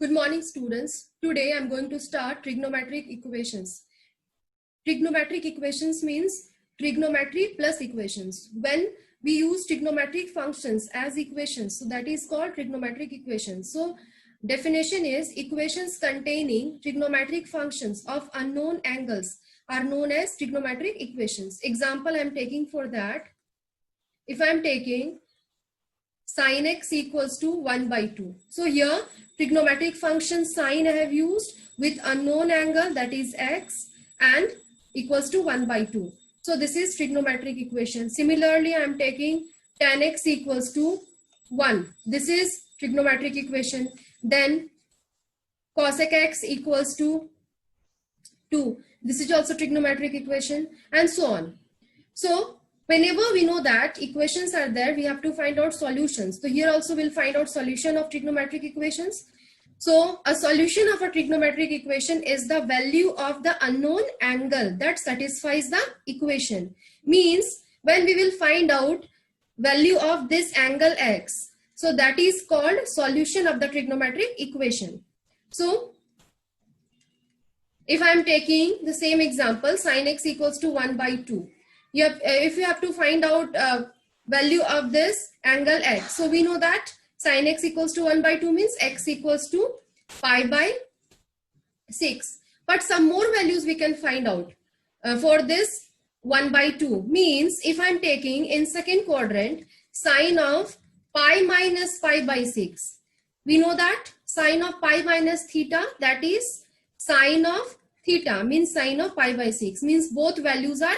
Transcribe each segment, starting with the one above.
Good morning, students. Today I'm going to start trigonometric equations. Trigonometric equations means trigonometry plus equations. When we use trigonometric functions as equations, so that is called trigonometric equations. So definition is equations containing trigonometric functions of unknown angles are known as trigonometric equations. Example I'm taking for that. If I'm taking sin x equals to 1 by 2. So here trigonometric function sine I have used with unknown angle, that is x, and equals to 1 by 2. So this is trigonometric equation. Similarly, I am taking tan x equals to 1. This is trigonometric equation. Then cosec x equals to 2. This is also trigonometric equation, and so on. So whenever we know that equations are there, we have to find out solutions. So here also we'll find out solution of trigonometric equations. So a solution of a trigonometric equation is the value of the unknown angle that satisfies the equation. Means when we will find out value of this angle x, so that is called solution of the trigonometric equation. So if I am taking the same example, sin x equals to 1 by 2. If you have to find out value of this angle x, so we know that sin x equals to 1 by 2 means x equals to pi by 6. But some more values we can find out for this 1 by 2 means if I'm taking in second quadrant sine of pi minus pi by 6. We know that sine of pi minus theta, that is sine of theta, means sine of pi by 6, means both values are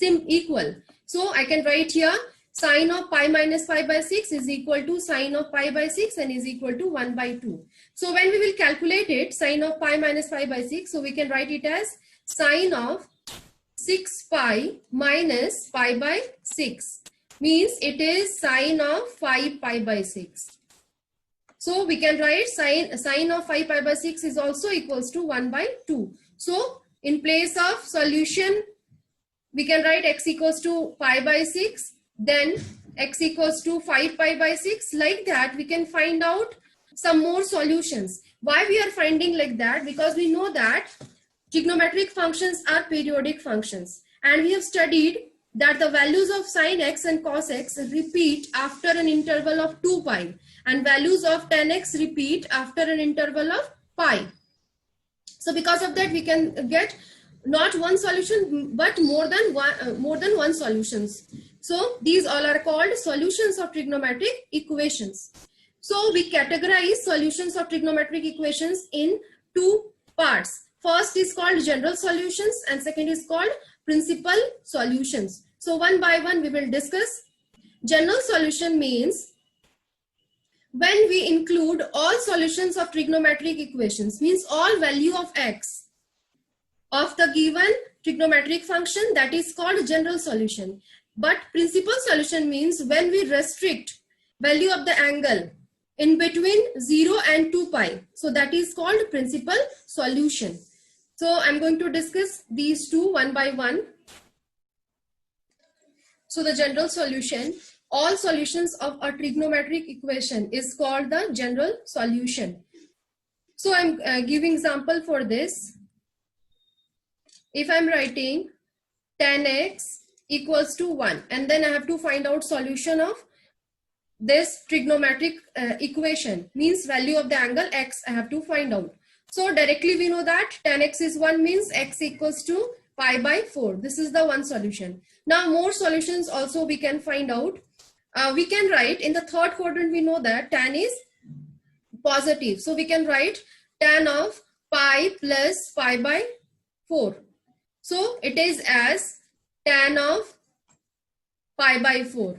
equal. So I can write here sine of pi minus pi by 6 is equal to sine of pi by 6 and is equal to 1 by 2. So when we will calculate it, sine of pi minus pi by 6, so we can write it as sine of 6 pi minus pi by 6, means it is sine of 5 pi by 6. So we can write sine of 5 pi by 6 is also equals to 1 by 2. So in place of solution, we can write x equals to pi by 6, then x equals to 5 pi by 6. Like that, we can find out some more solutions. Why we are finding like that? Because we know that trigonometric functions are periodic functions. And we have studied that the values of sin x and cos x repeat after an interval of 2 pi. And values of tan x repeat after an interval of pi. So because of that, we can get not one solution but more than one solutions. So these all are called solutions of trigonometric equations. So we categorize solutions of trigonometric equations in two parts. First is called general solutions and second is called principal solutions. So one by one we will discuss. General solution means when we include all solutions of trigonometric equations, means all value of x of the given trigonometric function, that is called general solution. But principal solution means when we restrict value of the angle in between 0 and 2 pi. So that is called principal solution. So I'm going to discuss these two one by one. So the general solution, all solutions of a trigonometric equation is called the general solution. So I'm giving example for this. If I'm writing tan x equals to 1 and then I have to find out solution of this trigonometric equation, means value of the angle x I have to find out. So directly we know that tan x is 1 means x equals to pi by 4. This is the one solution. Now more solutions also we can find out. We can write in the third quadrant, we know that tan is positive. So we can write tan of pi plus pi by 4. So it is as tan of pi by 4.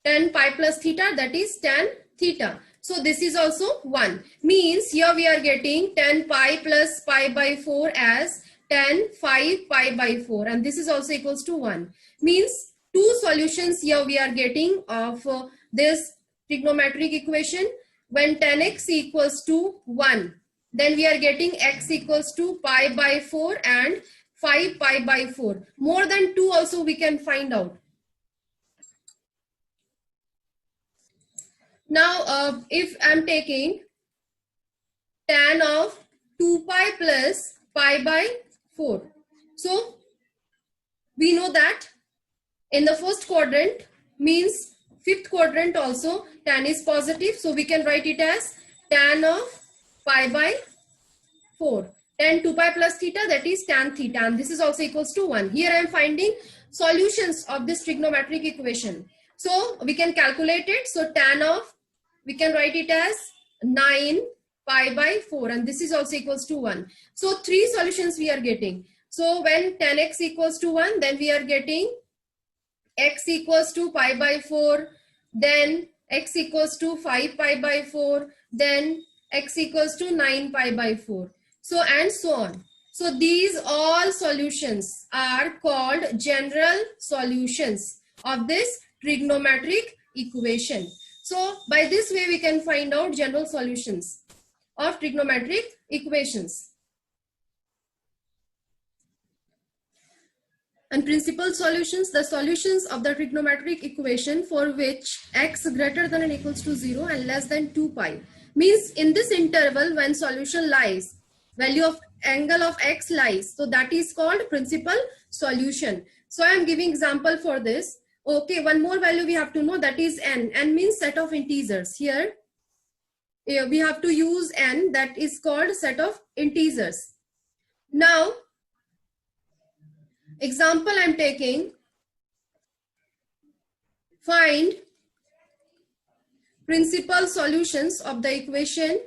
Tan pi plus theta, that is tan theta. So this is also 1. Means here we are getting tan pi plus pi by 4 as tan 5 pi by 4. And this is also equals to 1. Means two solutions here we are getting of this trigonometric equation. When tan x equals to 1, then we are getting x equals to pi by 4 and 5 pi by 4. More than 2 also we can find out. Now if I'm taking tan pi plus pi by 4. So we know that in the first quadrant means fifth quadrant also tan is positive. So we can write it as tan of pi by 4. Tan 2 pi plus theta, that is tan theta, and this is also equals to 1. Here I am finding solutions of this trigonometric equation. So we can calculate it. So tan of, we can write it as 9 pi by 4, and this is also equals to 1. So 3 solutions we are getting. So when tan x equals to 1, then we are getting x equals to pi by 4, then x equals to 5 pi by 4, then x equals to 9 pi by 4. So and so on. So these all solutions are called general solutions of this trigonometric equation. So by this way we can find out general solutions of trigonometric equations. And principal solutions, the solutions of the trigonometric equation for which x greater than or equals to 0 and less than 2 pi. Means in this interval when solution lies, value of angle of x lies. So that is called principal solution. So I am giving example for this. Okay, one more value we have to know, that is n. N means set of integers. Here we have to use n, that is called set of integers. Now example I am taking, find principal solutions of the equation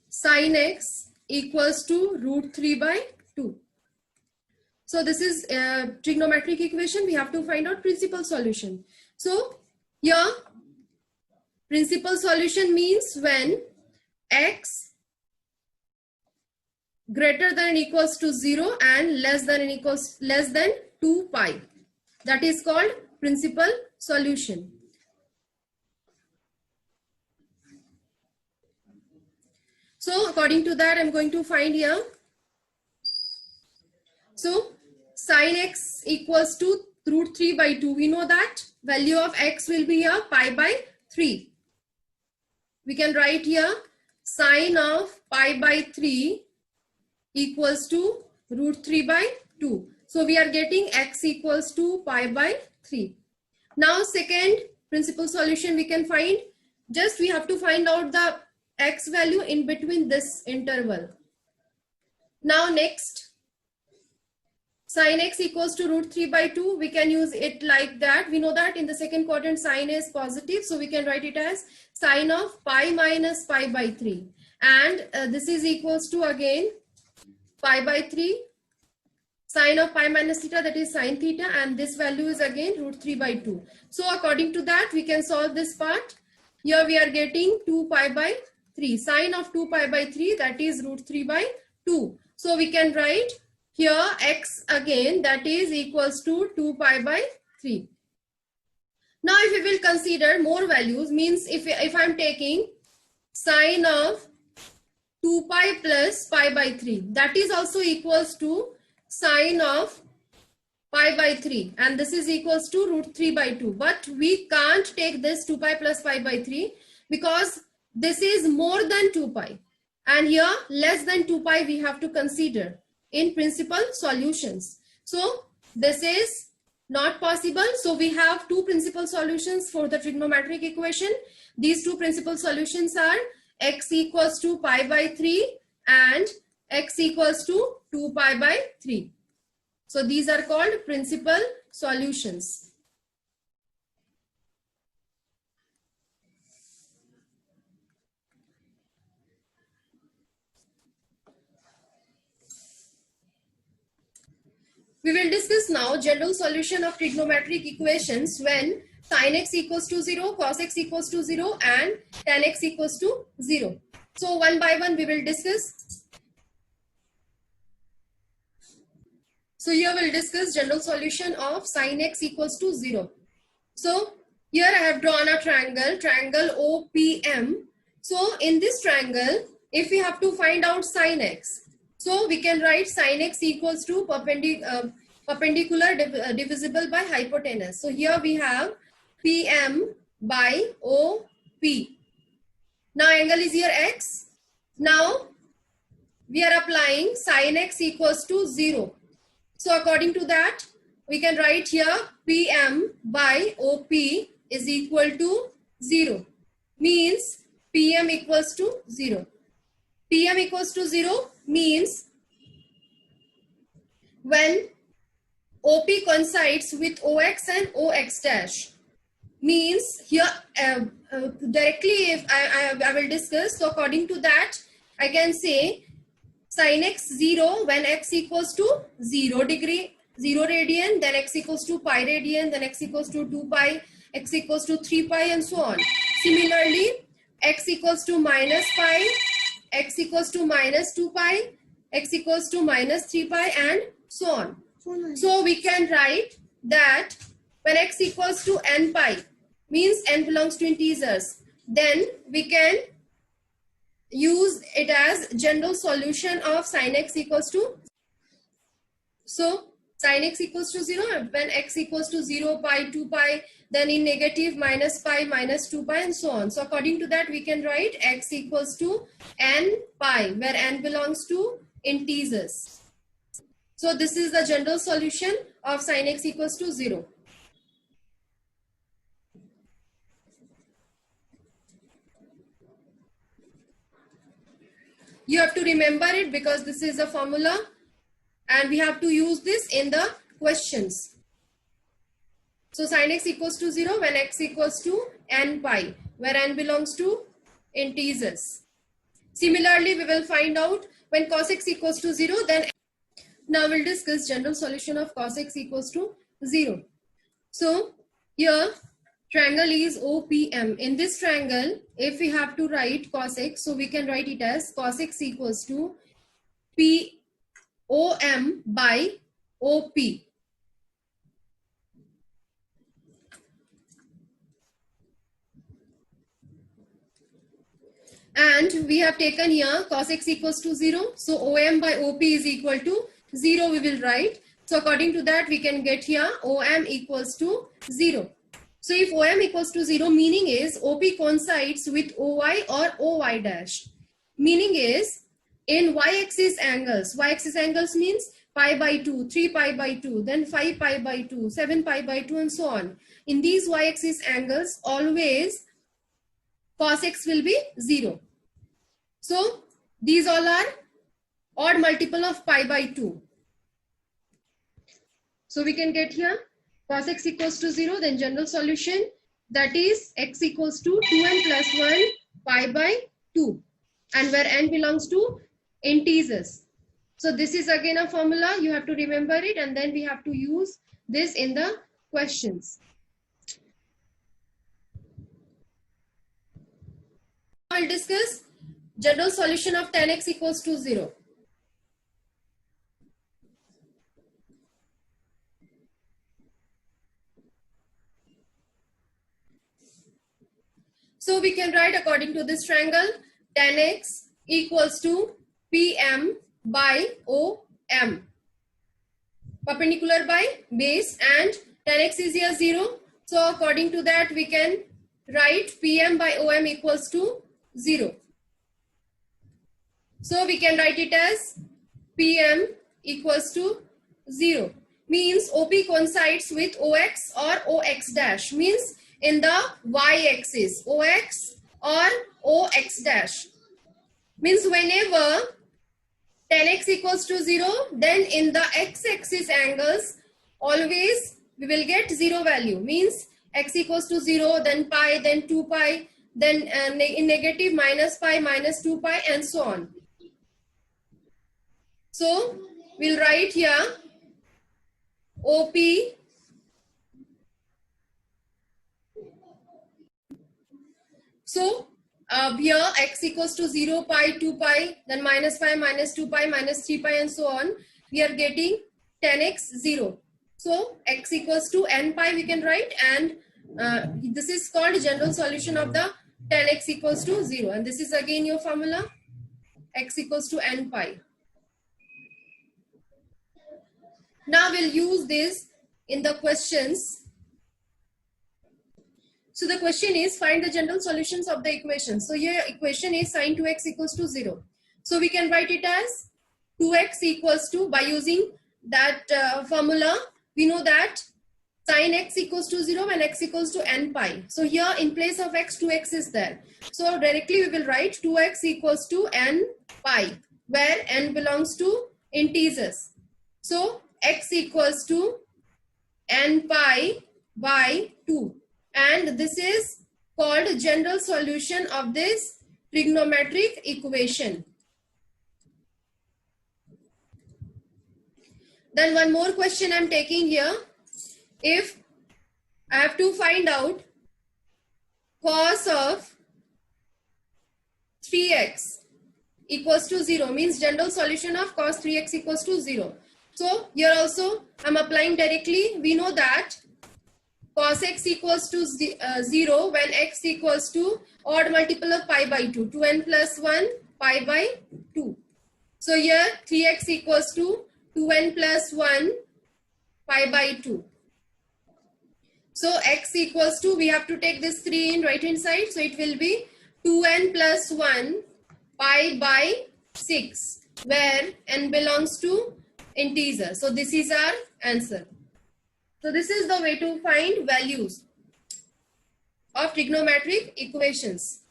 sin x equals to root 3 by 2. So this is a trigonometric equation. We have to find out principal solution. So here principal solution means when x greater than or equals to 0 and less than 2 pi. That is called principal solution. So according to that, I'm going to find here. So sin x equals to root 3 by 2. We know that value of x will be here pi by 3. We can write here sin of pi by 3 equals to root 3 by 2. So we are getting x equals to pi by 3. Now second principal solution we can find. Just we have to find out the x value in between this interval. Now next, sin x equals to root 3 by 2. We can use it like that. We know that in the second quadrant sin is positive. So we can write it as sin of pi minus pi by 3. And this is equals to again pi by 3. Sin of pi minus theta, that is sin theta. And this value is again root 3 by 2. So according to that, we can solve this part. Here we are getting 2 pi by 3. Sin of 2 pi by 3, that is root 3 by 2. So we can write here x again, that is equals to 2 pi by 3. Now if we will consider more values, means if I am taking sin of 2 pi plus pi by 3, that is also equals to sin of pi by 3, and this is equals to root 3 by 2. But we can't take this 2 pi plus pi by 3 because this is more than 2 pi, and here less than 2 pi we have to consider in principal solutions. So this is not possible. So we have two principal solutions for the trigonometric equation. These two principal solutions are x equals to pi by 3 and x equals to 2 pi by 3. So these are called principal solutions. We will discuss now general solution of trigonometric equations when sin x equals to 0, cos x equals to 0 and tan x equals to 0. So one by one we will discuss. So here we'll discuss general solution of sin x equals to 0. So here I have drawn a triangle OPM. So in this triangle, if we have to find out sin x, so we can write sin x equals to perpendicular divisible by hypotenuse. So here we have PM by OP. Now angle is here x. Now we are applying sin x equals to 0. So according to that, we can write here PM by OP is equal to 0. Means PM equals to 0. PM equals to 0 means when OP coincides with OX and OX dash. Means here directly if I will discuss. So according to that, I can say sin x 0 when x equals to 0 degree, 0 radian, then x equals to pi radian, then x equals to 2 pi, x equals to 3 pi, and so on. Similarly, x equals to minus pi, x equals to minus 2 pi, x equals to minus 3 pi, and so on. So we can write that when x equals to n pi, means n belongs to integers, then we can use it as general solution of sin x equals to, so sin x equals to 0 when x equals to 0, pi, 2 pi, then in negative minus pi, minus 2 pi, and so on. So according to that, we can write x equals to n pi, where n belongs to integers. So this is the general solution of sin x equals to 0. You have to remember it because this is a formula and we have to use this in the questions. So sin x equals to 0 when x equals to n pi, where n belongs to integers. Similarly, we will find out when cos x equals to 0, then now we'll discuss general solution of cos x equals to 0. So here triangle is OPM. In this triangle, if we have to write cos x, so we can write it as cos x equals to POM by OP. And we have taken here cos x equals to 0. So OM by OP is equal to 0 we will write. So according to that, we can get here OM equals to 0. So if OM equals to 0, meaning is OP coincides with OY or OY dash. Meaning is in y-axis angles means pi by 2, 3 pi by 2, then 5 pi by 2, 7 pi by 2, and so on. In these y-axis angles, always cos x will be 0. So these all are odd multiple of pi by 2. So we can get here cos x equals to 0, then general solution, that is x equals to 2n plus 1 pi by 2, and where n belongs to integers. So this is again a formula, you have to remember it, and then we have to use this in the questions. I will discuss general solution of tan x equals to 0. So we can write according to this triangle, tan x equals to PM by OM. Perpendicular by base, and tan x is here 0. So according to that, we can write PM by OM equals to 0. So we can write it as PM equals to 0. Means OP coincides with OX or OX dash. Means in the y-axis, OX or OX dash. Means whenever tan x equals to 0, then in the x-axis angles, always we will get 0 value. Means x equals to 0, then pi, then 2 pi, then in negative minus pi, minus 2 pi, and so on. So we'll write here OP so here x equals to 0, pi, 2 pi, then minus pi, minus 2 pi, minus 3 pi, and so on. We are getting tan x 0. So x equals to n pi we can write, and this is called general solution of the tan x equals to 0. And this is again your formula. x equals to n pi. Now we'll use this in the questions. So the question is, find the general solutions of the equation. So here equation is sin 2x equals to 0. So we can write it as 2x equals to, by using that formula, we know that sin x equals to 0 when x equals to n pi. So here in place of x, 2x is there. So directly we will write 2x equals to n pi, where n belongs to integers. So x equals to n pi by 2. And this is called general solution of this trigonometric equation. Then one more question I'm taking here. If I have to find out cos of 3x equals to 0, means general solution of cos 3x equals to 0. So here also I'm applying directly. We know that cos x equals to 0 when x equals to odd multiple of pi by 2, 2n plus 1 pi by 2. So here 3x equals to 2n plus 1 pi by 2. So x equals to, we have to take this 3 in right hand side. So it will be 2n plus 1 pi by 6, where n belongs to integer. So this is our answer. So this is the way to find values of trigonometric equations.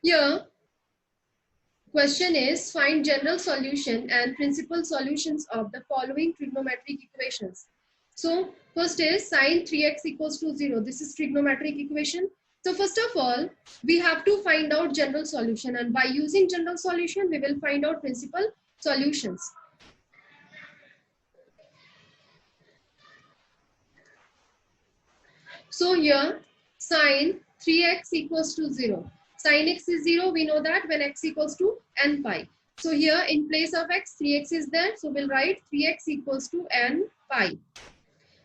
Here, question is, find general solution and principal solutions of the following trigonometric equations. So first is sin 3x equals to 0. This is trigonometric equation. So first of all, we have to find out general solution, and by using general solution, we will find out principal solutions. So here sin 3x equals to 0. Sin x is 0. We know that when x equals to n pi. So here in place of x, 3x is there. So we'll write 3x equals to n pi.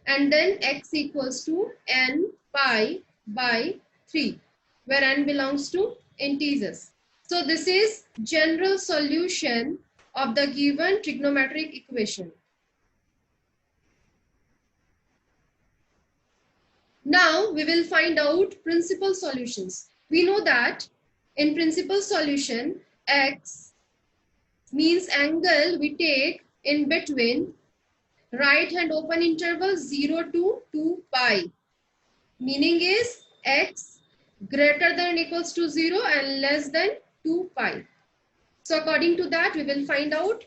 And then x equals to n pi by 3, where n belongs to integers. So this is general solution of the given trigonometric equation. Now we will find out principal solutions. We know that in principal solution, x means angle we take in between right hand open interval 0 to 2 pi. Meaning is x greater than or equals to 0 and less than 2 pi. So according to that, we will find out.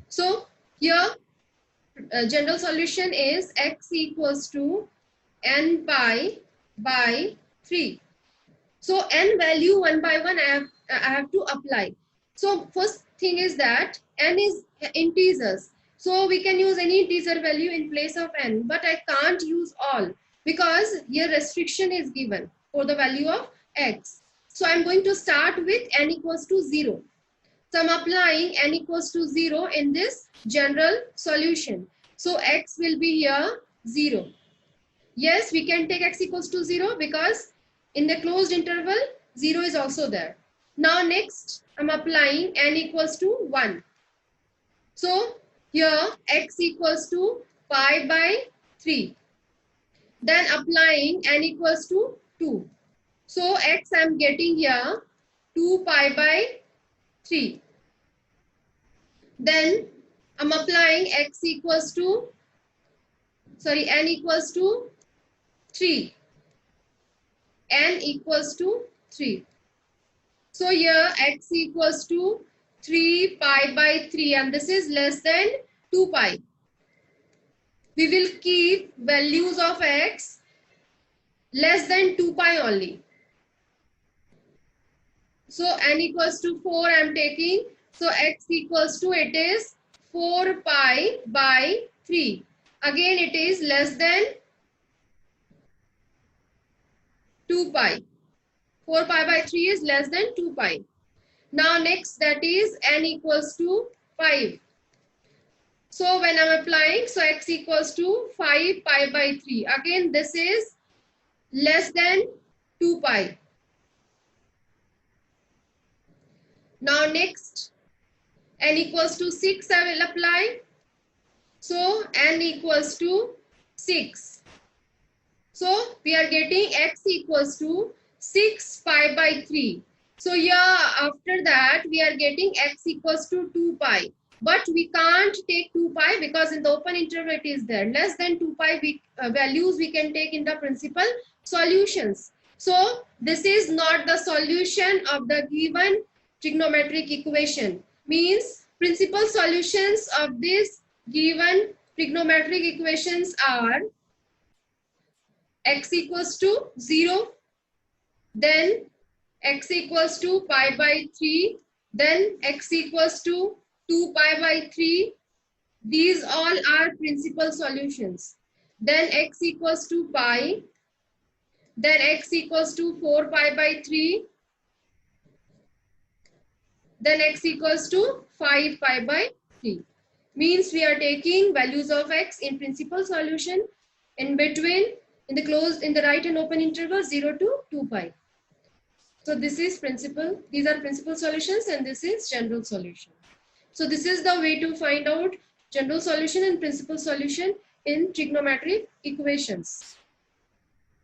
So here general solution is x equals to n pi by 3. So n value 1 by 1 I have to apply. So first thing is that n is integers. So we can use any integer value in place of n, but I can't use all because here restriction is given for the value of x. So I'm going to start with n equals to 0. So I'm applying n equals to 0 in this general solution. So x will be here 0. Yes, we can take x equals to 0 because in the closed interval 0 is also there. Now next I'm applying n equals to 1. So here x equals to pi by 3. Then applying n equals to 2. So x I'm getting here 2 pi by 3. Then I'm applying x equals to, n equals to 3. N equals to 3. So here x equals to 3 pi by 3, and this is less than 2 pi. We will keep values of x less than 2 pi only. So n equals to 4 I am taking. So x equals to, it is 4 pi by 3. Again it is less than 2 pi. 4 pi by 3 is less than 2 pi. Now next, that is n equals to 5. So when I'm applying, so x equals to 5 pi by 3. Again, this is less than 2 pi. Now next, n equals to 6 I will apply. So n equals to 6. So we are getting x equals to 6 pi by 3. So here after that we are getting x equals to 2 pi. But we can't take 2 pi because in the open interval it is there. Less than 2 pi values we can take in the principal solutions. So this is not the solution of the given trigonometric equation. Means principal solutions of this given trigonometric equations are x equals to 0, then x equals to pi by 3, then x equals to 2 pi by 3. These all are principal solutions. Then x equals to pi, then x equals to 4 pi by 3, then x equals to 5 pi by 3. Means we are taking values of x in principal solution in between, in the right and open interval 0 to 2 pi. So this is principal, these are principal solutions and this is general solution. So this is the way to find out general solution and principal solution in trigonometric equations.